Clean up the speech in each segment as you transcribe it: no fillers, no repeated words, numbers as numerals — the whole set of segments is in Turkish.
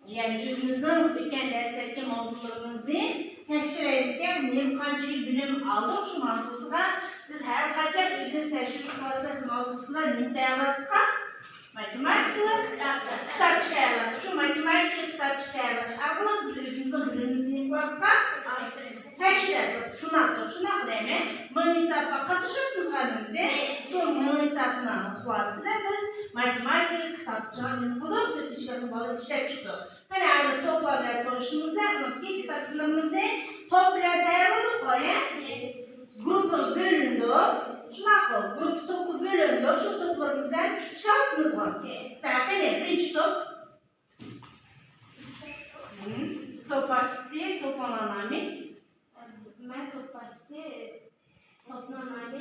Yani özümüzden o'tgan darsdagi mavzularimizni tekshirayozga qanchalik bilim oldik shu mavzusiga biz har qachon o'zimiz tekshirish mavzusida nima tayyorladik? Matematika kitap tayyorladik. Shu matematika kitap tayyorlash orqali biz o'zimizning bilimimizni tekshirdik, sinabdik. Shunday qilaymi? Munisabga qatnashib biz hammamiz shu munisabni xulosaida biz matematika kitobchani qilib ichkasi bo'lib ishlab chiqdik. Hani aynı toplarla konuştuğumuzda iki kitapçılarımızda toplar tayarladık. Grubu bölündü. Şuna koy. Grup topu bölündü. Şu toplarımızdan şartımız var. Hani birinci top. Top başçısı, top anlamı. Ben top başçısı, top anlamı.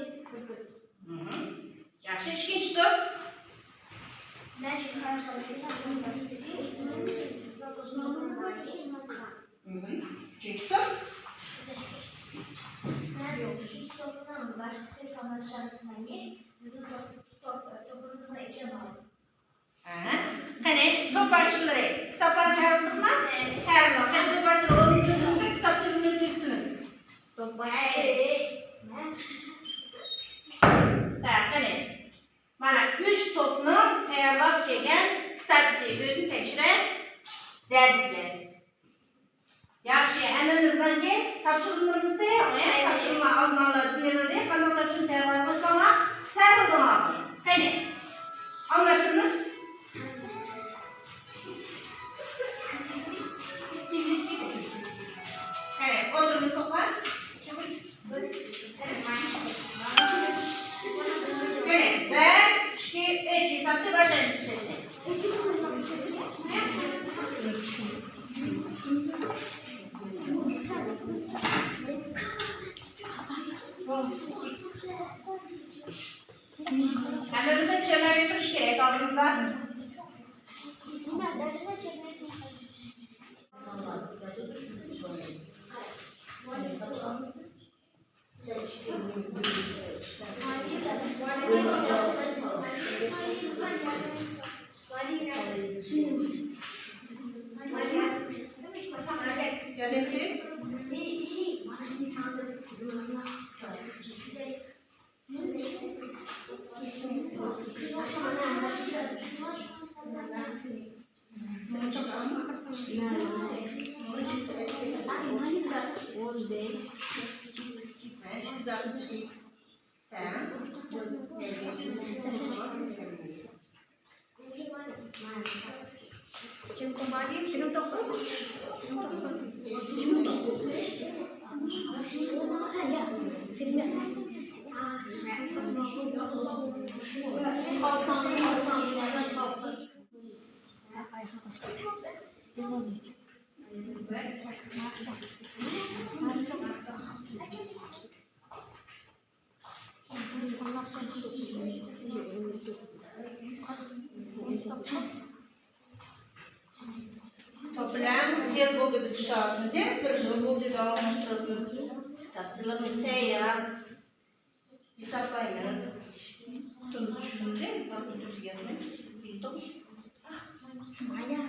Yaxşı, ikinci top. Ben şimdi Üçüncü top. Toplam başkası savaşlarından bizim topumuzla ikiye bağlı. Hani top başçıları kitaplar tayarladık mı? Tayarladık. Hani top başçıları onu izlediğimizde kitapçılığını üstümüz. Top başçıları. Hani mana 3 topni tayyorlab kelgan kitobchisi o'zini tekshirib darsga. Yaxshi, anamizdan keyin topshiriqlarimizda topshiriqlar oldindan berildi. Qanday topshiriq tayyorlab qo'ysanlar, tayyorlab. Qani. Anlashdingiz? Qani, o'tirimiz to'xtat. Ben iki hesapta başlayalım işte. Kendimizde çevirmeyi tutuş gerek aldığımızda. Toplam yıl oldu biz şartımız ya, bir yıl oldu devam şartımız. Tatlılarımız teyar, hesaplayınız. Kutumuz düşünce, bakın düz gelmek, bir top. Maya.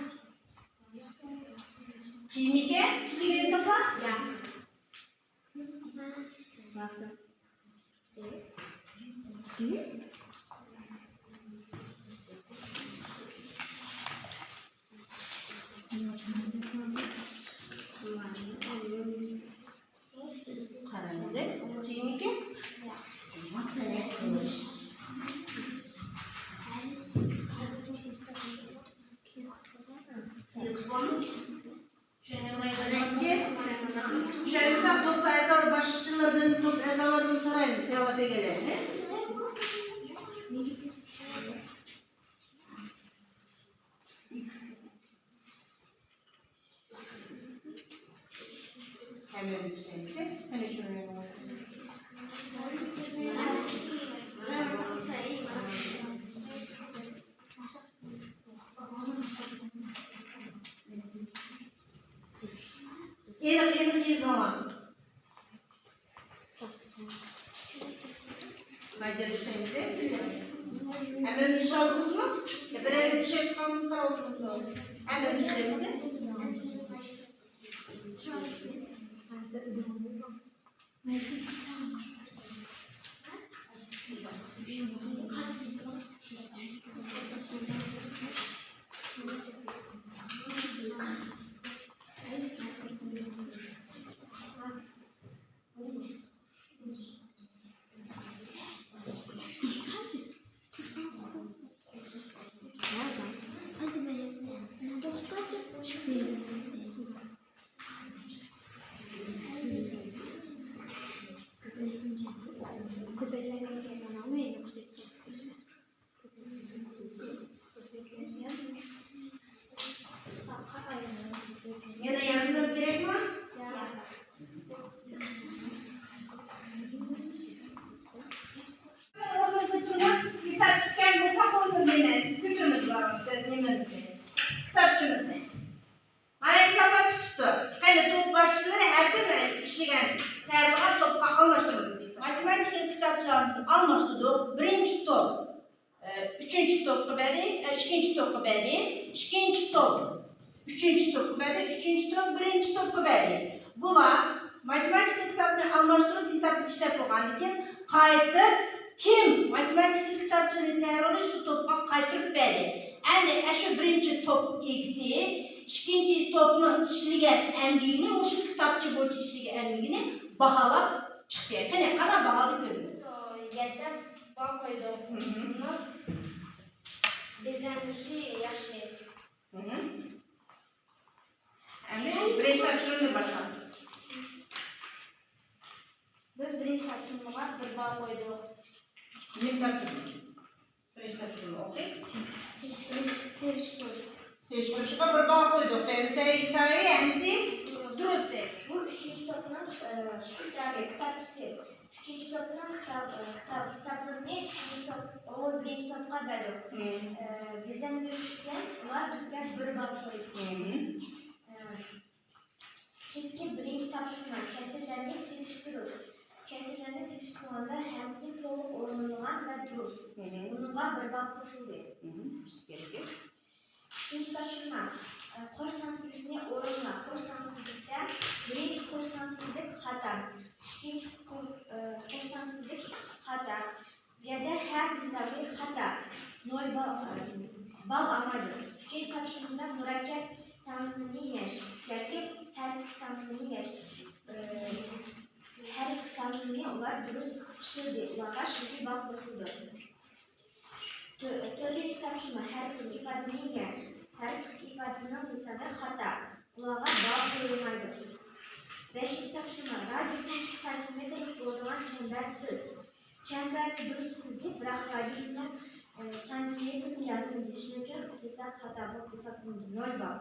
Kimike, üstüne hesapla. Ya. Karanlık, kimike. başçılardan, top ezalardan sorayımız cevap egelerini. Hemimiz şeyimizi. Hani şunu yapalım. Yeni zaman. Madde işlerimizi. Hemimiz iş aldınız mı? Ya da bir şey kalmış da aldınız mı? Hemimiz işlerimizi. Ya da yardım gerek var? Orası tutmaz. Misal dükkan olsa onu yine kütümüz var. Yememizi. Kitapçımızı. Hani hesaba tuttu. Hani top başçıları her gün işleyen. Her vakit topla almıştırız. Matematik kitapçılarımızı almıştırdık. Birinci top. Üçüncü top kadar, ikinci top kadar, ikinci top. Üçüncü top kadar, üçüncü top, birinci top kadar. Bunlar matematik kitapçıları almıştırıp hesap işlep olgan ekan. Qaytib kim matematik kitapçılarını tayyorlab şu topga qaytirib berdi. Endi şu birinci top eksi, ikinci topni ishlagan emgigini, o'sha kitapçı bo'yicha ishlagan emgigini baholab chiqdi. Qani qanday baholab ko'ramiz? Yerda bal qo'ydik. Bezanishi yaxshi. Endi birinchi topshiriqni boshlab. Biz birinchi topshiriqqa bir bal qo'ydik. Ne topshiriq? Birinchi topshiriq o'qiy. Seçmişe bir bal koyduk. Sayı hemsi durust. Bu üçüncü topun kitapçısı. Üçüncü topun kitap hesaplarını üçüncü top, o birinci topuna verdik. Bizden görüşken var bizden bir bal koyduk. Çünkü birinci topşurma kesirlerini siliştirir. Kesirlerini siliştirmanda hemsi to'liq o'rnalgan ve durust. Bununla bir bal qo'shildi. İkinci topşurma qo'shnansizlikni o'rinla. Qo'shnansizlikda birinchi qo'shnansizlik xato. İkinci qo'shnansizlik xato. Bu yerda her misali xato. 0 bal olmaydi. Üçüncü topshiriqda murakkab ta'minini yash yoki her iki ta'minini yash. Her iki ta'minini ular durust ishildi. Ularga shunday bal qo'shildi. To'rtinchi topshirma her iki ifodani yash. Her iki ifodaning hisobi xato. Ularga bal qo'yilmaydi. Beshinchi topshirma radiusi 2 santimetrlik bo'lgan chambarsiz. Chambarni durustsizlik biroq radiusini santimetrni yozildi. Shuning uchun hisob xato bo'lib hisoblanadi. 0 bal.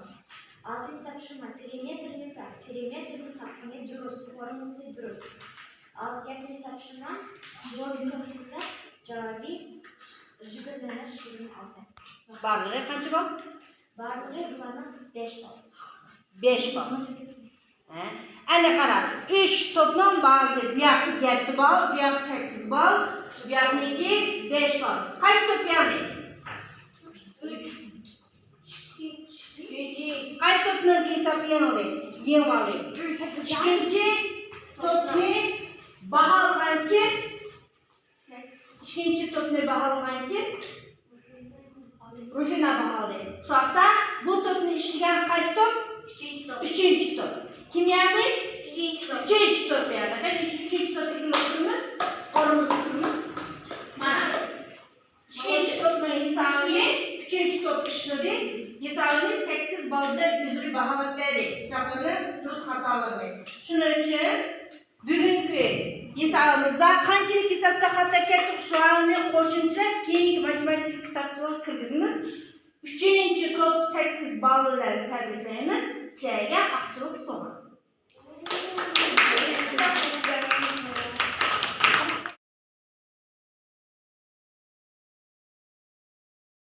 Altıncı topshirma perimetrli taqvimi durust, formulasi durust. Yettinchi topshirma jo'rlik esa javobiy 20/26. Barlığı kaç bal? Barlığı bularning 5 bal. 5 bal. Ana qarab, 3 topdan bazı bu yoq 7 bal, bu yoq 8 bal, bu yoqniki 5 bal. Qaysi top yani? 3. Qaysi topni hisobi yengib oldi? Ikkinchi topni baholagan kim? İkinci topni baholagan kim? Rufina baholadi. Shu vaqtda bu topni ishlagan qaysi top? Üçüncü top. Kim yani? Üçüncü top yani. Hadi üçüncü top ekleyebiliriz. Orumuzda durumuz. Mana. Üçüncü topni hisobi, üçüncü top ishladi. Hesabını 8 balda yüzünü bahalab berdi. Hesaplarını durust hatalarını. Şunun için Bugünkü hesabımızda qanchalik hisobda xato keldik shularni qo'shimchilab keyingi matematik kitobchilik kirgizamiz. 3-chi top 8 bolalarni tabriklaymiz. Sizlarga aqchiliq sovg'a.